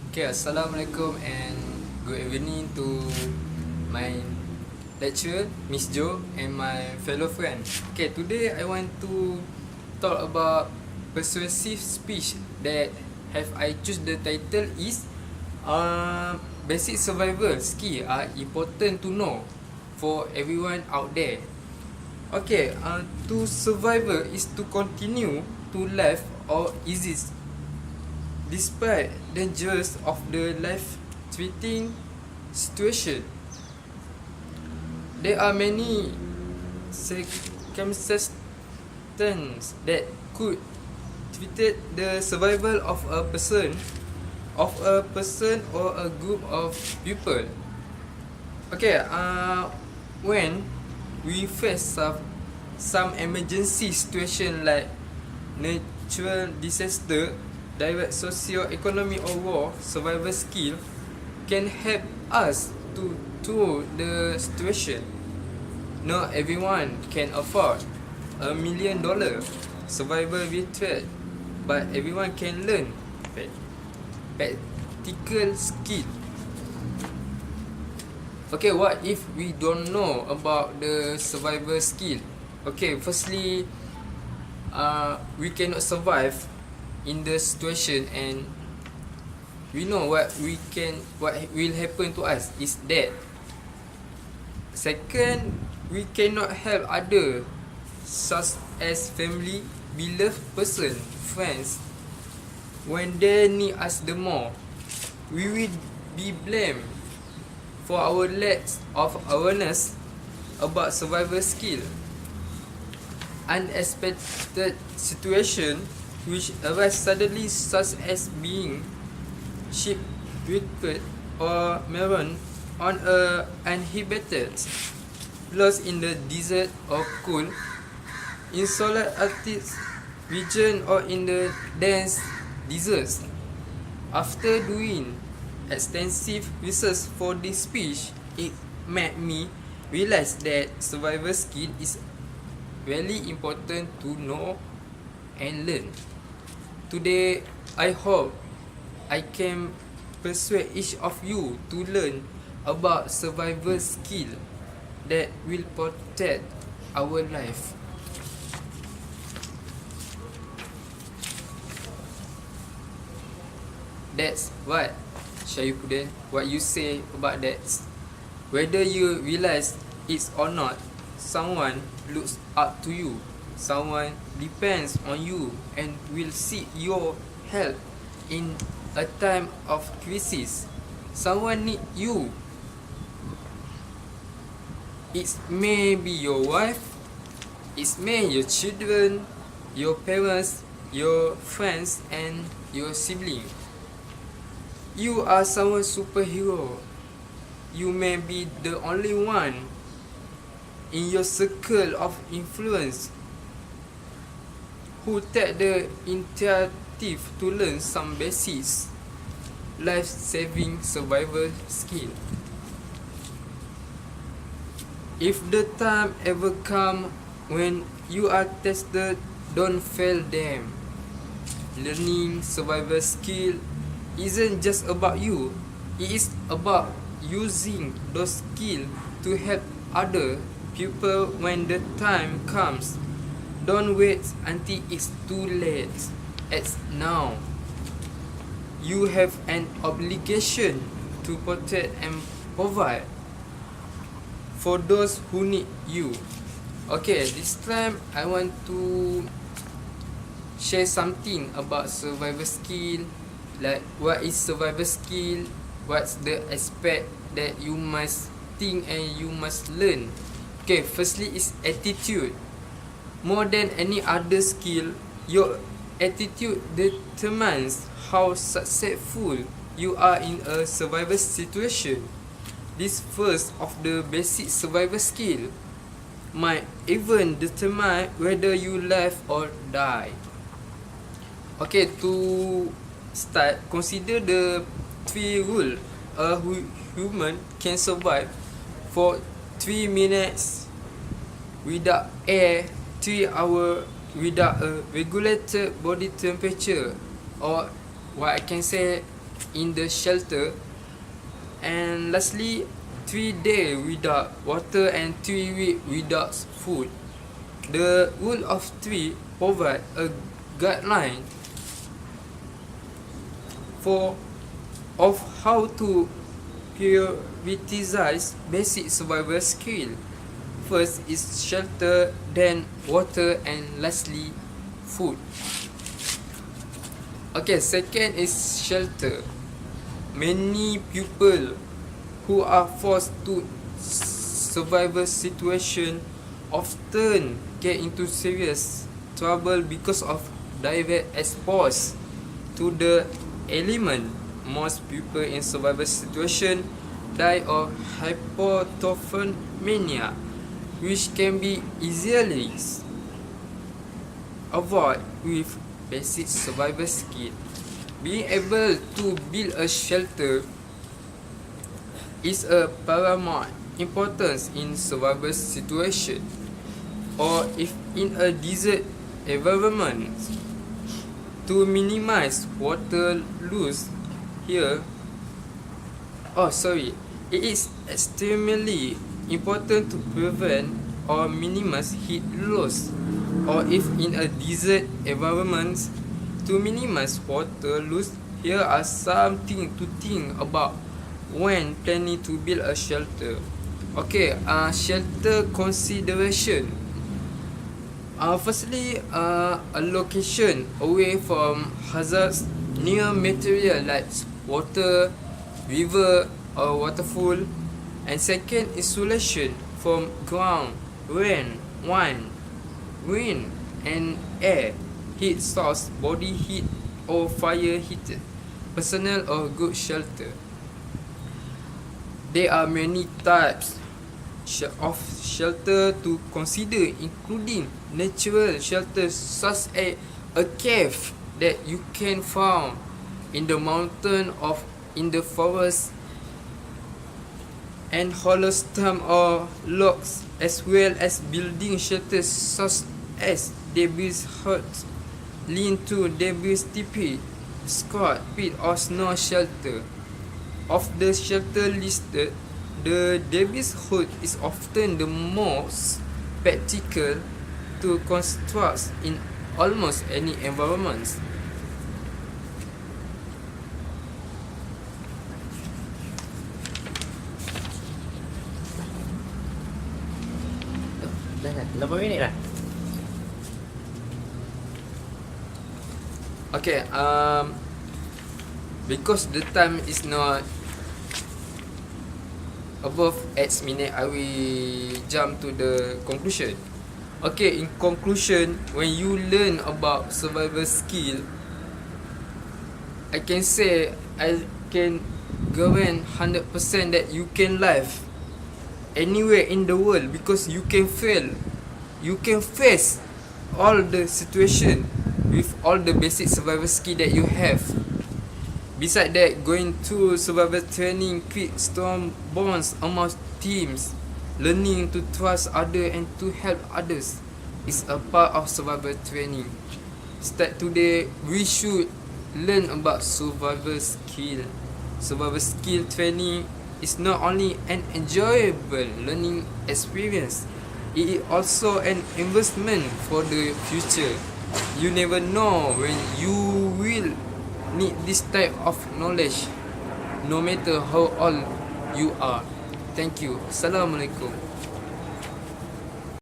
Okay, Assalamualaikum and good evening to my lecturer, Miss Jo, and my fellow friend. Okay, today I want to talk about persuasive speech that have I choose the title is basic survival skill are important to know for everyone out there. Okay, to survival is to continue to live or exist despite dangers of the life-threatening situation. There are many circumstances that could threaten the survival of a person, or a group of people. Okay, when we face some emergency situation like natural disaster, direct socio-economic or war, survival skill can help us to through the situation. Not everyone can afford $1 million survival retreat, but everyone can learn practical skill. Okay, what if we don't know about the survival skill? Okay, firstly, we cannot survive in the situation, and we know what will happen to us is death. Second, we cannot help other, such as family, beloved person, friends, when they need us the more. We will be blamed for our lack of awareness about survival skill. Unexpected situation which arise suddenly, such as being shipwrecked or marooned on a uninhabited lost in the desert or cold, insular Arctic region, or in the dense deserts. After doing extensive research for this speech, it made me realize that survival skill is very important to know and learn. Today, I hope I can persuade each of you to learn about survival skill that will protect our life. That's what Syarifudin, what you say about that. Whether you realize it or not, someone looks up to you, someone depends on you and will seek your help in a time of crisis. Someone need you. It may be your wife, it may your children, your parents, your friends, and your sibling. You are someone's superhero. You may be the only one in your circle of influence who take the initiative to learn some basics life-saving survival skill. If the time ever come when you are tested, don't fail them. Learning survival skill isn't just about you. It is about using those skills to help other people when the time comes. Don't wait until it's too late. It's now. You have an obligation to protect and provide for those who need you. Okay, this time I want to share something about survival skill. Like, what is survival skill? What's the aspect that you must think and you must learn? Okay, firstly is attitude. More than any other skill, your attitude determines how successful you are in a survival situation. This first of the basic survival skill might even determine whether you live or die. Okay, to start, consider the 3 rules a human can survive for 3 minutes without air, 3 hours without a regulated body temperature, or what I can say, in the shelter. And lastly, 3 days without water and 3 weeks without food. The rule of three provide a guideline for of how to prioritize basic survival skill. First is shelter, then water, and lastly food. Okay, second is shelter. Many people who are forced to survival situation often get into serious trouble because of direct exposure to the element. Most people in survival situation die of hypothermia, which can be easily avoided with basic survival skill. Being able to build a shelter is a paramount importance in survival situation, or if in a desert environment. To minimize water loss here, it is extremely important to prevent or minimize heat loss, or if in a desert environment, to minimize water loss. Here are some things to think about when planning to build a shelter. Okay, shelter consideration. Firstly, a location away from hazards, near material like water, river or waterfall. And second, isolation from ground, rain, wind and air, heat source, body heat or fire heated, personal or group shelter. There are many types of shelter to consider, including natural shelters such as a cave that you can find in the mountain or in the forest, and hollow stump or logs, as well as building shelters such as debris huts, lean-to, debris teepee, squat, pit or snow shelter. Of the shelter listed, the debris hut is often the most practical to construct in almost any environment. Dah 8 minit dah. Okay, because the time is not above 8 minutes, I will jump to the conclusion. Okay, in conclusion, when you learn about survival skill, I can say I can guarantee 100% that you can live anywhere in the world, because you can fail, you can face all the situation with all the basic survival skill that you have. Besides that, going through survival training create strong bonds among teams. Learning to trust others and to help others is a part of survival training. Start today, we should learn about survival skill. Survival skill training is not only an enjoyable learning experience, it is also an investment for the future. You never know when you will need this type of knowledge, no matter how old you are. Thank you. Assalamualaikum.